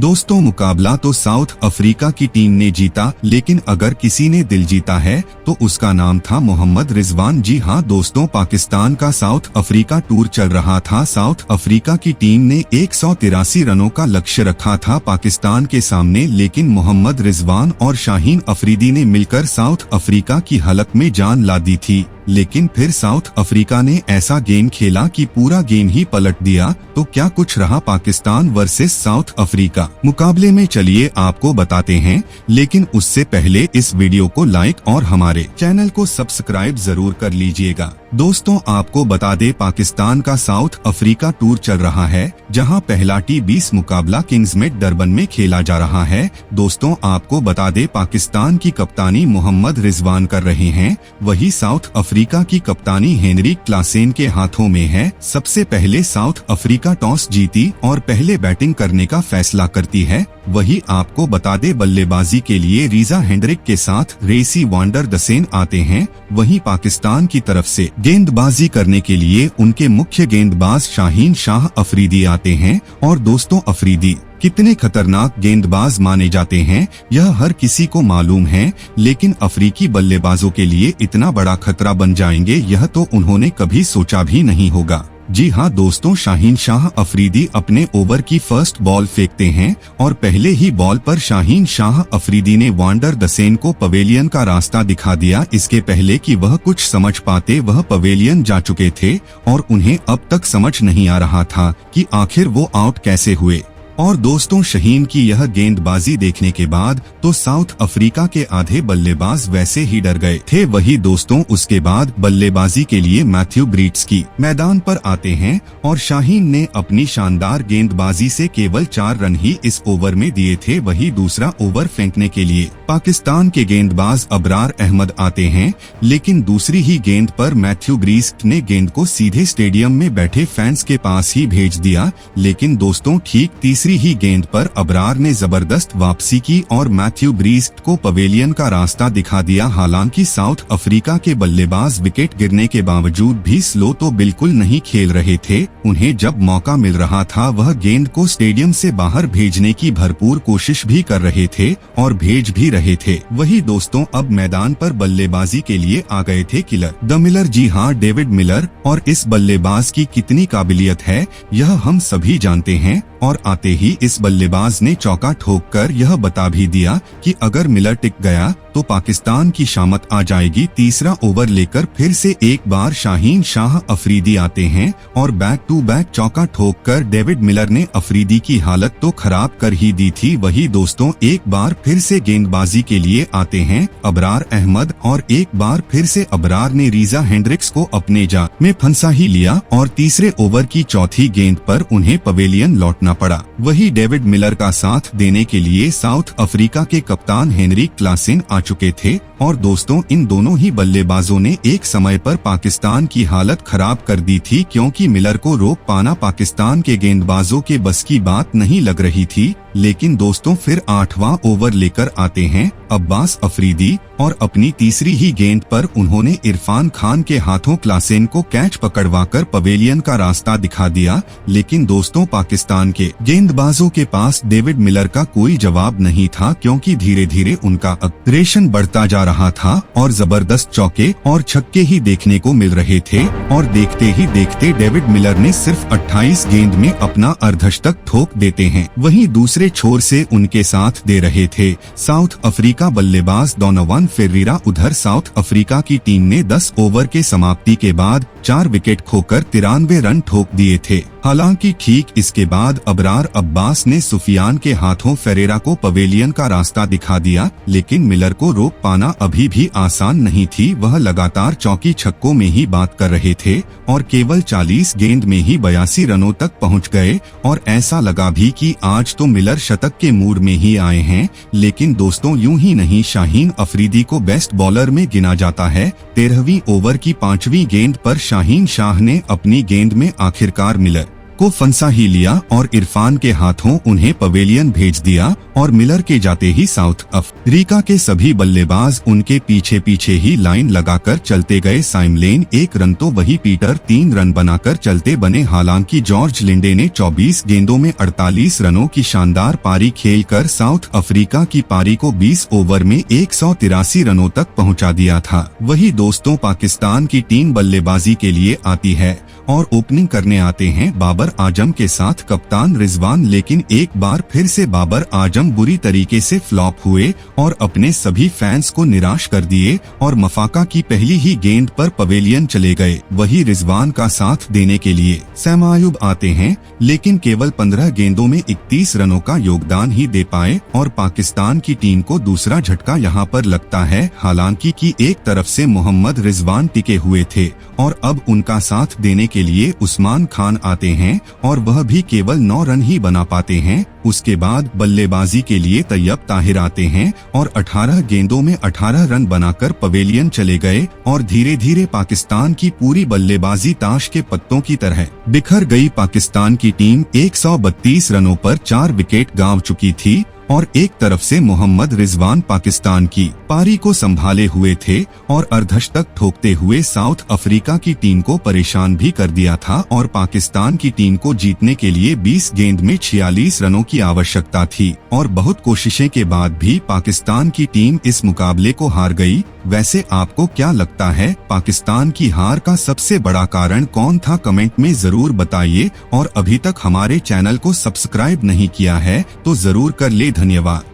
दोस्तों मुकाबला तो साउथ अफ्रीका की टीम ने जीता, लेकिन अगर किसी ने दिल जीता है तो उसका नाम था मोहम्मद रिजवान। जी हां दोस्तों, पाकिस्तान का साउथ अफ्रीका टूर चल रहा था। साउथ अफ्रीका की टीम ने 183 रनों का लक्ष्य रखा था पाकिस्तान के सामने, लेकिन मोहम्मद रिजवान और शाहीन अफरीदी ने मिलकर साउथ अफ्रीका की हलक में जान ला दी थी। लेकिन फिर साउथ अफ्रीका ने ऐसा गेम खेला कि पूरा गेम ही पलट दिया। तो क्या कुछ रहा पाकिस्तान वर्सेस साउथ अफ्रीका मुकाबले में, चलिए आपको बताते हैं। लेकिन उससे पहले इस वीडियो को लाइक और हमारे चैनल को सब्सक्राइब जरूर कर लीजिएगा। दोस्तों आपको बता दे, पाकिस्तान का साउथ अफ्रीका टूर चल रहा है, जहां पहला T20 मुकाबला किंग्समेड डरबन में खेला जा रहा है। दोस्तों आपको बता दे, पाकिस्तान की कप्तानी मोहम्मद रिजवान कर रहे हैं, वही साउथ अफ्रीका की कप्तानी हेनरिक क्लासेन के हाथों में है। सबसे पहले साउथ अफ्रीका टॉस जीती और पहले बैटिंग करने का फैसला करती है। वही आपको बता दे, बल्लेबाजी के लिए रीजा हेंड्रिक के साथ रेसी वांडर दसेन आते हैं। वहीं पाकिस्तान की तरफ से गेंदबाजी करने के लिए उनके मुख्य गेंदबाज शाहीन शाह अफरीदी आते हैं। और दोस्तों अफरीदी कितने खतरनाक गेंदबाज माने जाते हैं यह हर किसी को मालूम है, लेकिन अफ्रीकी बल्लेबाजों के लिए इतना बड़ा खतरा बन जाएंगे यह तो उन्होंने कभी सोचा भी नहीं होगा। जी हां दोस्तों, शाहीन शाह अफरीदी अपने ओवर की फर्स्ट बॉल फेंकते हैं और पहले ही बॉल पर शाहीन शाह अफरीदी ने वांडर दसेन को पवेलियन का रास्ता दिखा दिया। इसके पहले कि वह कुछ समझ पाते वह पवेलियन जा चुके थे और उन्हें अब तक समझ नहीं आ रहा था कि आखिर वो आउट कैसे हुए। और दोस्तों शाहीन की यह गेंदबाजी देखने के बाद तो साउथ अफ्रीका के आधे बल्लेबाज वैसे ही डर गए थे। वही दोस्तों उसके बाद बल्लेबाजी के लिए मैथ्यू ब्रीट्सकी मैदान पर आते हैं और शाहीन ने अपनी शानदार गेंदबाजी से केवल 4 रन ही इस ओवर में दिए थे। वही दूसरा ओवर फेंकने के लिए पाकिस्तान के गेंदबाज अबरार अहमद आते हैं, लेकिन दूसरी ही गेंद पर मैथ्यू ब्रीट्स ने गेंद को सीधे स्टेडियम में बैठे फैंस के पास ही भेज दिया। लेकिन दोस्तों ठीक तीसरी ही गेंद पर अबरार ने जबरदस्त वापसी की और मैथ्यू ब्रीस्ट को पवेलियन का रास्ता दिखा दिया। हालांकि साउथ अफ्रीका के बल्लेबाज विकेट गिरने के बावजूद भी स्लो तो बिल्कुल नहीं खेल रहे थे। उन्हें जब मौका मिल रहा था वह गेंद को स्टेडियम से बाहर भेजने की भरपूर कोशिश भी कर रहे थे और भेज भी रहे थे। वही दोस्तों अब मैदान पर बल्लेबाजी के लिए आ गए थे किलर द मिलर। जी हाँ, डेविड मिलर। और इस बल्लेबाज की कितनी काबिलियत है यह हम सभी जानते हैं। और आते ही इस बल्लेबाज ने चौका ठोककर यह बता भी दिया कि अगर मिलर टिक गया तो पाकिस्तान की शामत आ जाएगी। तीसरा ओवर लेकर फिर से एक बार शाहीन शाह अफरीदी आते हैं और बैक टू बैक चौका ठोककर डेविड मिलर ने अफरीदी की हालत तो खराब कर ही दी थी। वही दोस्तों एक बार फिर से गेंदबाजी के लिए आते हैं अबरार अहमद और एक बार फिर से अबरार ने रीजा हेंड्रिक्स को अपने जाल में फंसा ही लिया और तीसरे ओवर की चौथी गेंद पर उन्हें पवेलियन लौटना पड़ा। वही डेविड मिलर का साथ देने के लिए साउथ अफ्रीका के कप्तान हेनरिक क्लासेन आ चुके थे। और दोस्तों इन दोनों ही बल्लेबाजों ने एक समय पर पाकिस्तान की हालत खराब कर दी थी, क्योंकि मिलर को रोक पाना पाकिस्तान के गेंदबाजों के बस की बात नहीं लग रही थी। लेकिन दोस्तों फिर 8वां ओवर लेकर आते हैं अब्बास अफरीदी और अपनी तीसरी ही गेंद पर उन्होंने इरफान खान के हाथों क्लासेन को कैच पकड़वाकर पवेलियन का रास्ता दिखा दिया। लेकिन दोस्तों पाकिस्तान के गेंदबाजों के पास डेविड मिलर का कोई जवाब नहीं था, क्योंकि धीरे धीरे उनका अग्रेशन बढ़ता जा रहा था और जबरदस्त चौके और छक्के ही देखने को मिल रहे थे। और देखते ही देखते डेविड मिलर ने सिर्फ 28 गेंद में अपना अर्धशतक ठोक देते हैं। वहीं दूसरे छोर से उनके साथ दे रहे थे साउथ अफ्रीका बल्लेबाज डोनोवन फेरेरा। उधर साउथ अफ्रीका की टीम ने 10 ओवर के समाप्ति के बाद 4 विकेट खोकर 93 रन ठोक दिए थे। हालांकि ठीक इसके बाद अबरार अब्बास ने सुफियान के हाथों फेरेरा को पवेलियन का रास्ता दिखा दिया, लेकिन मिलर को रोक पाना अभी भी आसान नहीं थी। वह लगातार चौकी छक्कों में ही बात कर रहे थे और केवल 40 गेंद में ही 82 रनों तक पहुंच गए। और ऐसा लगा भी कि आज तो मिलर शतक के मूड में ही आए हैं। लेकिन दोस्तों यूं ही नहीं, शाहीन अफरीदी को बेस्ट बॉलर में गिना जाता है। 13वीं ओवर की 5वीं गेंद पर शाहीन शाह ने अपनी गेंद में आखिरकार मिलर को फंसा ही लिया और इरफान के हाथों उन्हें पवेलियन भेज दिया और मिलर के जाते ही साउथ अफ्रीका के सभी बल्लेबाज उनके पीछे पीछे ही लाइन लगाकर चलते गए। साइमलेन 1 रन तो वही पीटर 3 रन बनाकर चलते बने। हालांकि जॉर्ज लिंडे ने 24 गेंदों में 48 रनों की शानदार पारी खेलकर साउथ अफ्रीका की पारी को 20 ओवर में 183 रनों तक पहुंचा दिया था। वही दोस्तों पाकिस्तान की टीम बल्लेबाजी के लिए आती है और ओपनिंग करने आते हैं बाबर आजम के साथ कप्तान रिजवान। लेकिन एक बार फिर से बाबर आजम बुरी तरीके से फ्लॉप हुए और अपने सभी फैंस को निराश कर दिए और मफाका की पहली ही गेंद पर पवेलियन चले गए। वही रिजवान का साथ देने के लिए सैम आयुब आते हैं, लेकिन केवल 15 गेंदों में 31 रनों का योगदान ही दे पाए और पाकिस्तान की टीम को दूसरा झटका यहाँ पर लगता है। हालांकि कि एक तरफ से मोहम्मद रिजवान टिके हुए थे और अब उनका साथ देने के लिए उस्मान खान आते हैं और वह भी केवल 9 रन ही बना पाते हैं। उसके बाद बल्लेबाजी के लिए तैयब ताहिर आते हैं और 18 गेंदों में 18 रन बनाकर पवेलियन चले गए और धीरे धीरे पाकिस्तान की पूरी बल्लेबाजी ताश के पत्तों की तरह बिखर गई। पाकिस्तान की टीम 132 रनों पर 4 विकेट गंवा चुकी थी और एक तरफ से मोहम्मद रिजवान पाकिस्तान की पारी को संभाले हुए थे और अर्धशतक ठोकते हुए साउथ अफ्रीका की टीम को परेशान भी कर दिया था और पाकिस्तान की टीम को जीतने के लिए 20 गेंद में 46 रनों की आवश्यकता थी और बहुत कोशिशें के बाद भी पाकिस्तान की टीम इस मुकाबले को हार गई। वैसे आपको क्या लगता है, पाकिस्तान की हार का सबसे बड़ा कारण कौन था? कमेंट में जरूर बताइए और अभी तक हमारे चैनल को सब्सक्राइब नहीं किया है तो जरूर कर ले। धन्यवाद।